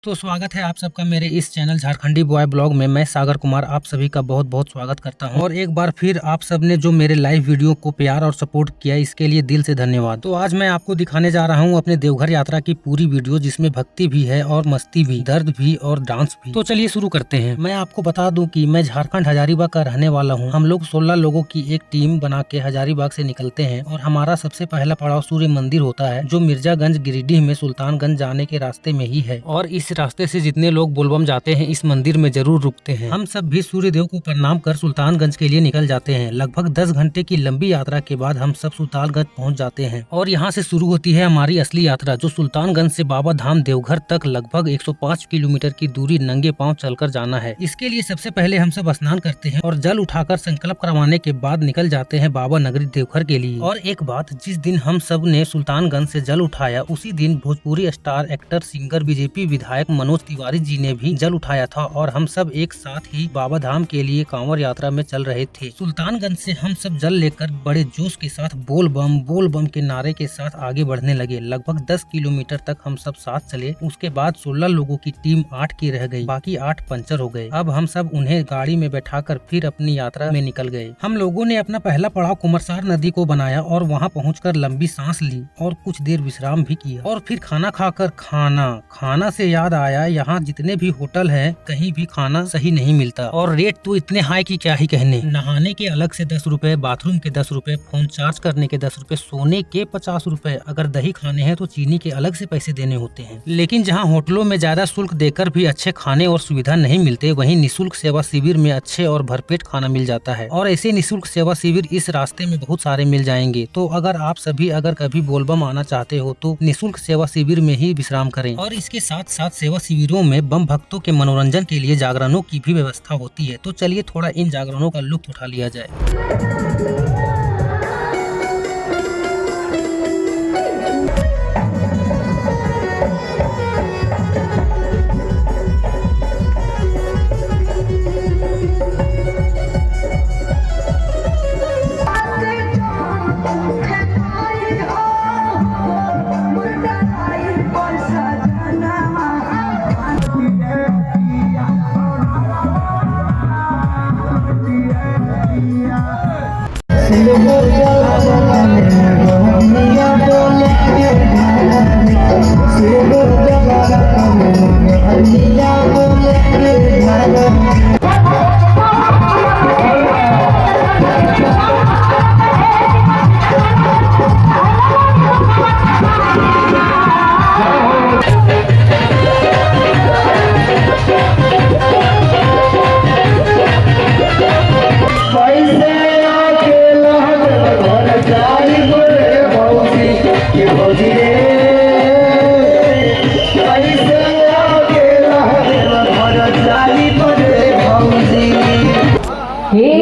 तो स्वागत है आप सबका मेरे इस चैनल झारखंडी बॉय ब्लॉग में। मैं सागर कुमार आप सभी का बहुत बहुत स्वागत करता हूं और एक बार फिर आप सब ने जो मेरे लाइव वीडियो को प्यार और सपोर्ट किया इसके लिए दिल से धन्यवाद। तो आज मैं आपको दिखाने जा रहा हूं अपने देवघर यात्रा की पूरी वीडियो, जिसमें भक्ति भी है और मस्ती भी, दर्द भी और डांस भी। तो चलिए शुरू करते हैं। मैं आपको बता दूं कि मैं झारखंड हजारीबाग का रहने वाला हूँ। हम लोग 16 लोगों की एक टीम बना के हजारीबाग से निकलते हैं और हमारा सबसे पहला पड़ाव सूर्य मंदिर होता है, जो मिर्जागंज गिरिडीह में सुल्तानगंज जाने के रास्ते में ही है। और इस रास्ते से जितने लोग बोलबम जाते हैं इस मंदिर में जरूर रुकते हैं। हम सब भी सूर्य देव को प्रणाम कर सुल्तानगंज के लिए निकल जाते हैं। लगभग 10 घंटे की लंबी यात्रा के बाद हम सब सुल्तानगंज पहुंच जाते हैं और यहाँ से शुरू होती है हमारी असली यात्रा, जो सुल्तानगंज से बाबा धाम देवघर तक लगभग 105 किलोमीटर की दूरी नंगे पाँव चलकर जाना है। इसके लिए सबसे पहले हम सब स्नान करते हैं और जल उठाकर संकल्प करवाने के बाद निकल जाते हैं बाबा नगरी देवघर के लिए। और एक बात, जिस दिन हम सब ने सुल्तानगंज से जल उठाया उसी दिन Bhojpuri star actor singer BJP विधायक मनोज तिवारी जी ने भी जल उठाया था और हम सब एक साथ ही बाबा धाम के लिए कांवड़ यात्रा में चल रहे थे। सुल्तानगंज से हम सब जल लेकर बड़े जोश के साथ बोल बम के नारे के साथ आगे बढ़ने लगे। लगभग 10 किलोमीटर तक हम सब साथ चले। उसके बाद 16 लोगों की टीम 8 की रह गई, बाकी 8 पंचर हो गए। अब हम सब उन्हें गाड़ी में बैठाकर फिर अपनी यात्रा में निकल गए। हम लोगों ने अपना पहला पड़ाव कुमरसार नदी को बनाया और वहाँ पहुँचकर लंबी सांस ली और कुछ देर विश्राम भी किया और फिर खाना खाकर खाना से याद आया, यहाँ जितने भी होटल हैं कहीं भी खाना सही नहीं मिलता और रेट तो इतने हाई की क्या ही कहने। नहाने के अलग से 10 रुपए, बाथरूम के 10 रुपए, फोन चार्ज करने के 10 रुपए, सोने के 50 रुपए, अगर दही खाने हैं तो चीनी के अलग से पैसे देने होते हैं। लेकिन जहाँ होटलों में ज्यादा शुल्क देकर भी अच्छे खाने और सुविधा नहीं मिलते, वहीं निःशुल्क सेवा शिविर में अच्छे और भरपेट खाना मिल जाता है। और ऐसे निःशुल्क सेवा शिविर इस रास्ते में बहुत सारे मिल जाएंगे। तो अगर आप सभी कभी बोलबम आना चाहते हो तो निःशुल्क सेवा शिविर में ही विश्राम करें। और इसके साथ साथ सेवा शिविरों में बम भक्तों के मनोरंजन के लिए जागरणों की भी व्यवस्था होती है। तो चलिए थोड़ा इन जागरणों का लुत्फ उठा लिया जाए।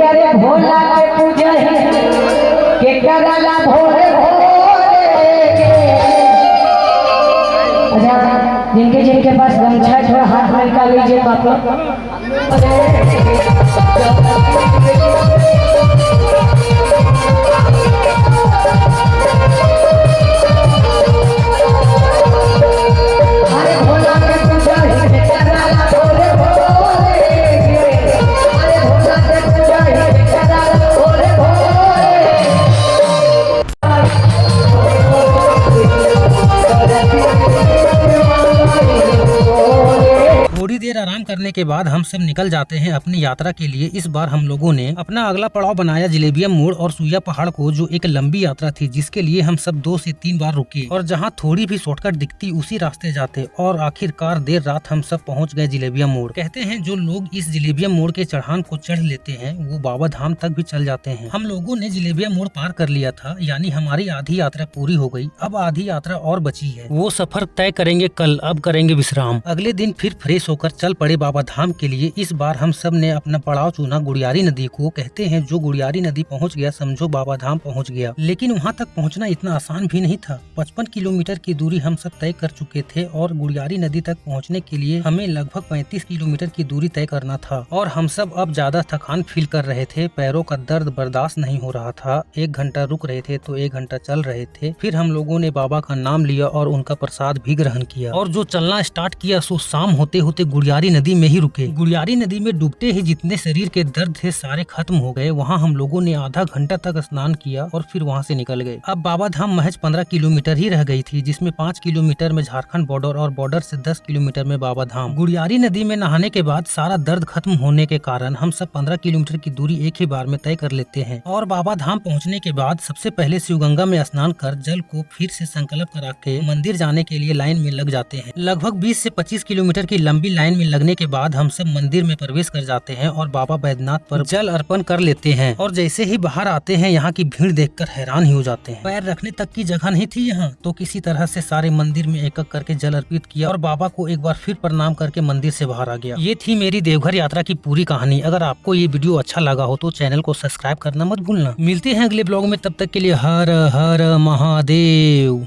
अरे भोला के पूजा के करला भोरे अच्छा, जिनके पास गमछा थोड़ा हाथ में निकाल लीजिए पापा। थोड़ी देर आराम करने के बाद हम सब निकल जाते हैं अपनी यात्रा के लिए। इस बार हम लोगों ने अपना अगला पड़ाव बनाया जिलेबिया मोड़ और सुइया पहाड़ को, जो एक लंबी यात्रा थी जिसके लिए हम सब 2 से 3 बार रुके और जहां थोड़ी भी शॉर्टकट दिखती उसी रास्ते जाते और आखिरकार देर रात हम सब पहुंच गए जिलेबिया मोड़। कहते हैं जो लोग इस जिलेबिया मोड़ के चढ़ान को चढ़ लेते हैं वो बाबा धाम तक भी चल जाते हैं। हम लोगों ने जिलेबिया मोड़ पार कर लिया था, यानी हमारी आधी यात्रा पूरी हो गई। अब आधी यात्रा और बची है, वो सफर तय करेंगे कल। अब करेंगे विश्राम। अगले दिन फिर फ्रेश होकर होकर चल पड़े बाबा धाम के लिए। इस बार हम सब ने अपना पड़ाव चुना गुड़ियारी नदी को। कहते हैं जो गुड़ियारी नदी पहुंच गया समझो बाबा धाम पहुंच गया। लेकिन वहां तक पहुंचना इतना आसान भी नहीं था। 55 किलोमीटर की दूरी हम सब तय कर चुके थे और गुड़ियारी नदी तक पहुंचने के लिए हमें लगभग 35 किलोमीटर की दूरी तय करना था। और हम सब अब ज्यादा थकान फील कर रहे थे, पैरों का दर्द बर्दाश्त नहीं हो रहा था। 1 घंटा रुक रहे थे तो 1 घंटा चल रहे थे। फिर हम लोगों ने बाबा का नाम लिया और उनका प्रसाद भी ग्रहण किया और जो चलना स्टार्ट किया सो शाम होते होते गुड़ियारी नदी में ही रुके। गुड़ियारी नदी में डूबते ही जितने शरीर के दर्द थे सारे खत्म हो गए। वहाँ हम लोगों ने आधा घंटा तक स्नान किया और फिर वहाँ से निकल गए। अब बाबा धाम महज 15 किलोमीटर ही रह गई थी, जिसमें 5 किलोमीटर में झारखंड बॉर्डर और बॉर्डर से 10 किलोमीटर में बाबा धाम। गुड़ियारी नदी में नहाने के बाद सारा दर्द खत्म होने के कारण हम सब 15 किलोमीटर की दूरी एक ही बार में तय कर लेते हैं और बाबा धाम पहुँचने के बाद सबसे पहले शिवगंगा में स्नान कर जल को फिर से संकल्प करा के मंदिर जाने के लिए लाइन में लग जाते हैं। लगभग 20 से 25 किलोमीटर की लंबी लाइन में लगने के बाद हम सब मंदिर में प्रवेश कर जाते हैं और बाबा बैद्यनाथ पर जल अर्पण कर लेते हैं। और जैसे ही बाहर आते हैं यहाँ की भीड़ देखकर हैरान ही हो जाते हैं। पैर रखने तक की जगह नहीं थी यहाँ, तो किसी तरह से सारे मंदिर में एक एक करके जल अर्पित किया और बाबा को एक बार फिर प्रणाम करके मंदिर से बाहर आ गया। ये थी मेरी देवघर यात्रा की पूरी कहानी। अगर आपको ये वीडियो अच्छा लगा हो तो चैनल को सब्सक्राइब करना मत भूलना। मिलते हैं अगले ब्लॉग में, तब तक के लिए हर हर महादेव।